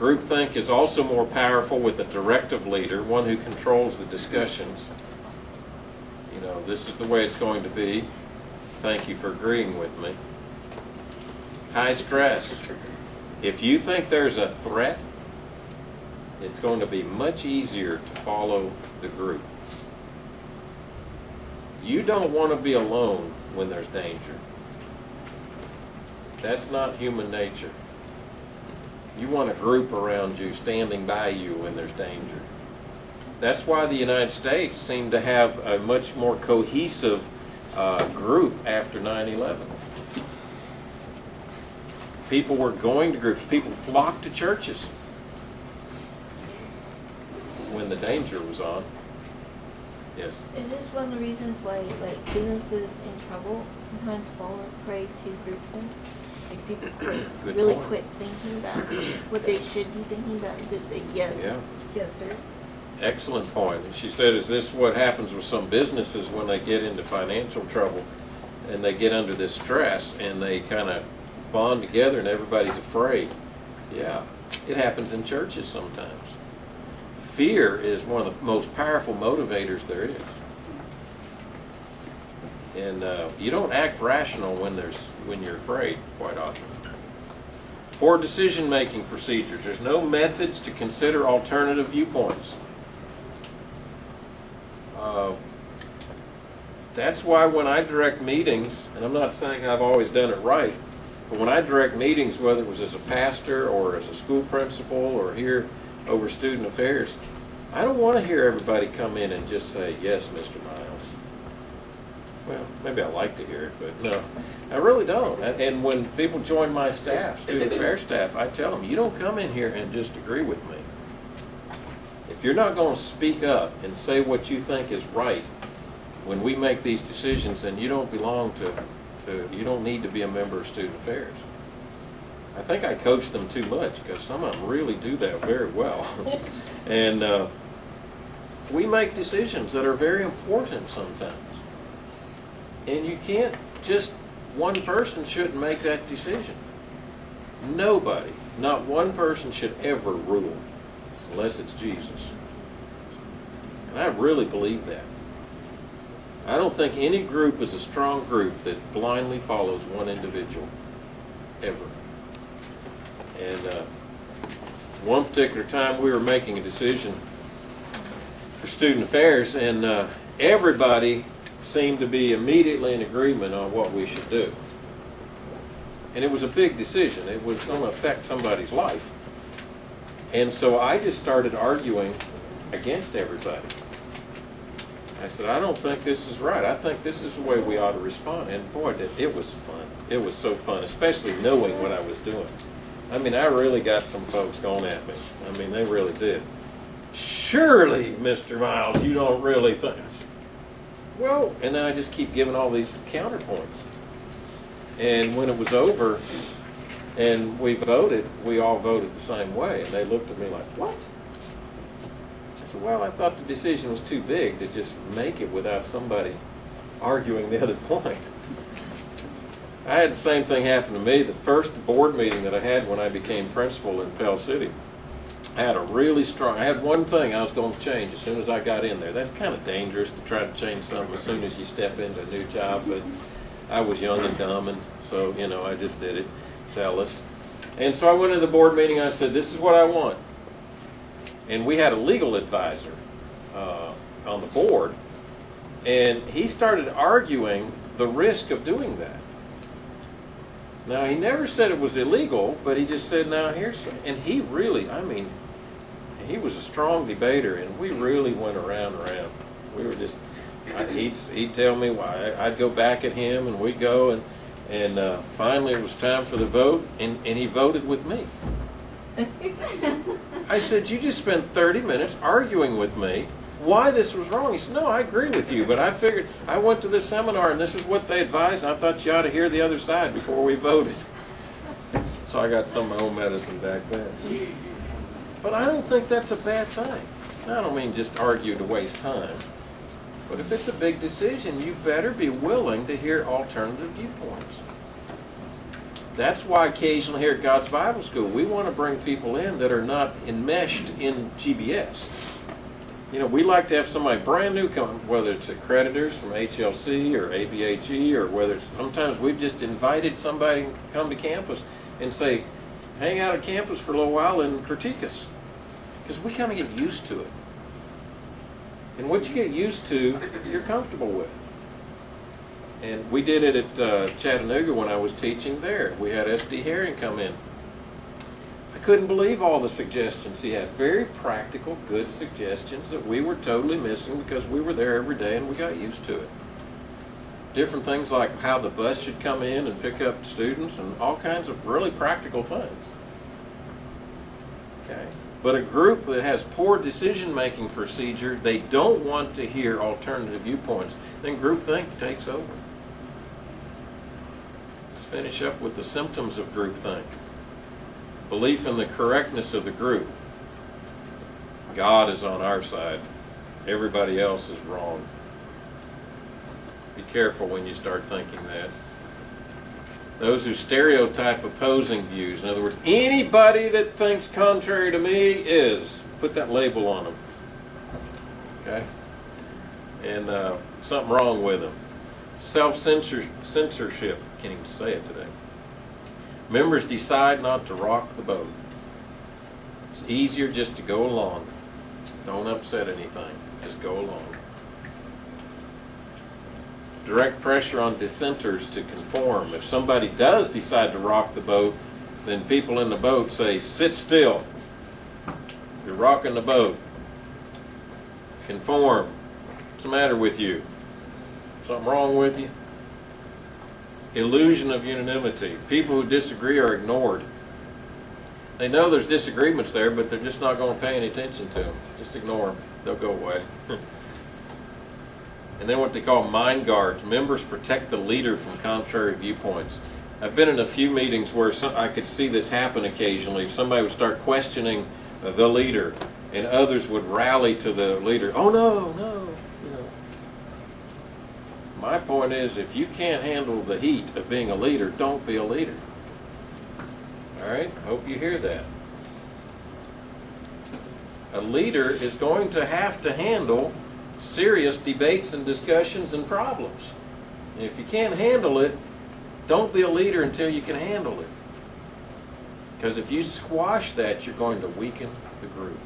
Groupthink is also more powerful with a directive leader, one who controls the discussions. You know, this is the way it's going to be. Thank you for agreeing with me. High stress. If you think there's a threat, it's going to be much easier to follow the group. You don't want to be alone when there's danger. That's not human nature. You want a group around you, standing by you when there's danger. That's why the United States seemed to have a much more cohesive group after 9/11. People were going to groups. People flocked to churches when the danger was on. Yes. Is this one of the reasons why, like, businesses in trouble sometimes fall prey to groupthink? Like, people quit thinking about what they should be thinking about and just say yes, yes, sir. Excellent point. And she said, is this what happens with some businesses when they get into financial trouble and they get under this stress and they kind of bond together and everybody's afraid? Yeah, it happens in churches sometimes. Fear is one of the most powerful motivators there is. And you don't act rational when you're afraid quite often. Poor decision-making procedures. There's no methods to consider alternative viewpoints. That's why when I direct meetings, and I'm not saying I've always done it right, but when I direct meetings, whether it was as a pastor or as a school principal or here over student affairs, I don't want to hear everybody come in and just say, yes, Mr. Miles. Well, maybe I like to hear it, but no, I really don't. And when people join my staff, student affairs staff, I tell them, you don't come in here and just agree with me. If you're not going to speak up and say what you think is right when we make these decisions, then you don't belong you don't need to be a member of student affairs. I think I coach them too much because some of them really do that very well. And we make decisions that are very important sometimes. And you can't one person shouldn't make that decision. Nobody, not one person should ever rule unless it's Jesus. And I really believe that. I don't think any group is a strong group that blindly follows one individual, ever. And one particular time we were making a decision for student affairs, and everybody seemed to be immediately in agreement on what we should do. And it was a big decision. It was going to affect somebody's life. And so I just started arguing against everybody. I said, I don't think this is right. I think this is the way we ought to respond. And boy, it was fun. It was so fun, especially knowing what I was doing. I mean, I really got some folks going at me. I mean, they really did. Surely, Mr. Miles, you don't really think. I said, well, and then I just keep giving all these counterpoints. And when it was over and we all voted the same way. And they looked at me like, what? I said, well, I thought the decision was too big to just make it without somebody arguing the other point. I had the same thing happen to me. The first board meeting that I had when I became principal in Pell City, I had one thing I was going to change as soon as I got in there. That's kind of dangerous to try to change something as soon as you step into a new job, but I was young and dumb, and so, I just did it, zealous. And so I went to the board meeting and I said, this is what I want. And we had a legal advisor on the board, and he started arguing the risk of doing that. Now, he never said it was illegal, but he just said, and he really, he was a strong debater, and we really went around. We were just, he'd tell me why, I'd go back at him, and we'd go, and finally it was time for the vote, and he voted with me. I said, you just spent 30 minutes arguing with me why this was wrong. He said, no, I agree with you, but I figured I went to this seminar and this is what they advised, and I thought you ought to hear the other side before we voted. So I got some of my own medicine back then. But I don't think that's a bad thing. I don't mean just argue to waste time. But if it's a big decision, you better be willing to hear alternative viewpoints. That's why occasionally here at God's Bible School, we want to bring people in that are not enmeshed in GBS. You know, we like to have somebody brand new come, whether it's accreditors from HLC or ABHE, or whether it's, sometimes we've just invited somebody to come to campus and say, hang out at campus for a little while and critique us. Because we kind of get used to it. And what you get used to, you're comfortable with. And we did it at Chattanooga when I was teaching there. We had S.D. Herring come in. I couldn't believe all the suggestions he had. Very practical, good suggestions that we were totally missing because we were there every day and we got used to it. Different things like how the bus should come in and pick up students and all kinds of really practical things. Okay. But a group that has poor decision-making procedure, they don't want to hear alternative viewpoints. Then groupthink takes over. Let's finish up with the symptoms of groupthink. Belief in the correctness of the group. God is on our side. Everybody else is wrong. Be careful when you start thinking that. Those who stereotype opposing views. In other words, anybody that thinks contrary to me is, put that label on them. Okay? And something wrong with them. Self-censorship. Can't even say it today. Members decide not to rock the boat. It's easier just to go along. Don't upset anything. Just go along. Direct pressure on dissenters to conform. If somebody does decide to rock the boat, then people in the boat say, sit still. You're rocking the boat. Conform. What's the matter with you? Something wrong with you? Illusion of unanimity. People who disagree are ignored. They know there's disagreements there, but they're just not going to pay any attention to them. Just ignore them. They'll go away. And then what they call mind guards. Members protect the leader from contrary viewpoints. I've been in a few meetings where I could see this happen occasionally. Somebody would start questioning the leader, and others would rally to the leader. Oh, no. You know. My point is, if you can't handle the heat of being a leader, don't be a leader. All right? Hope you hear that. A leader is going to have to handle serious debates and discussions and problems. And if you can't handle it, don't be a leader until you can handle it. Because if you squash that, you're going to weaken the group.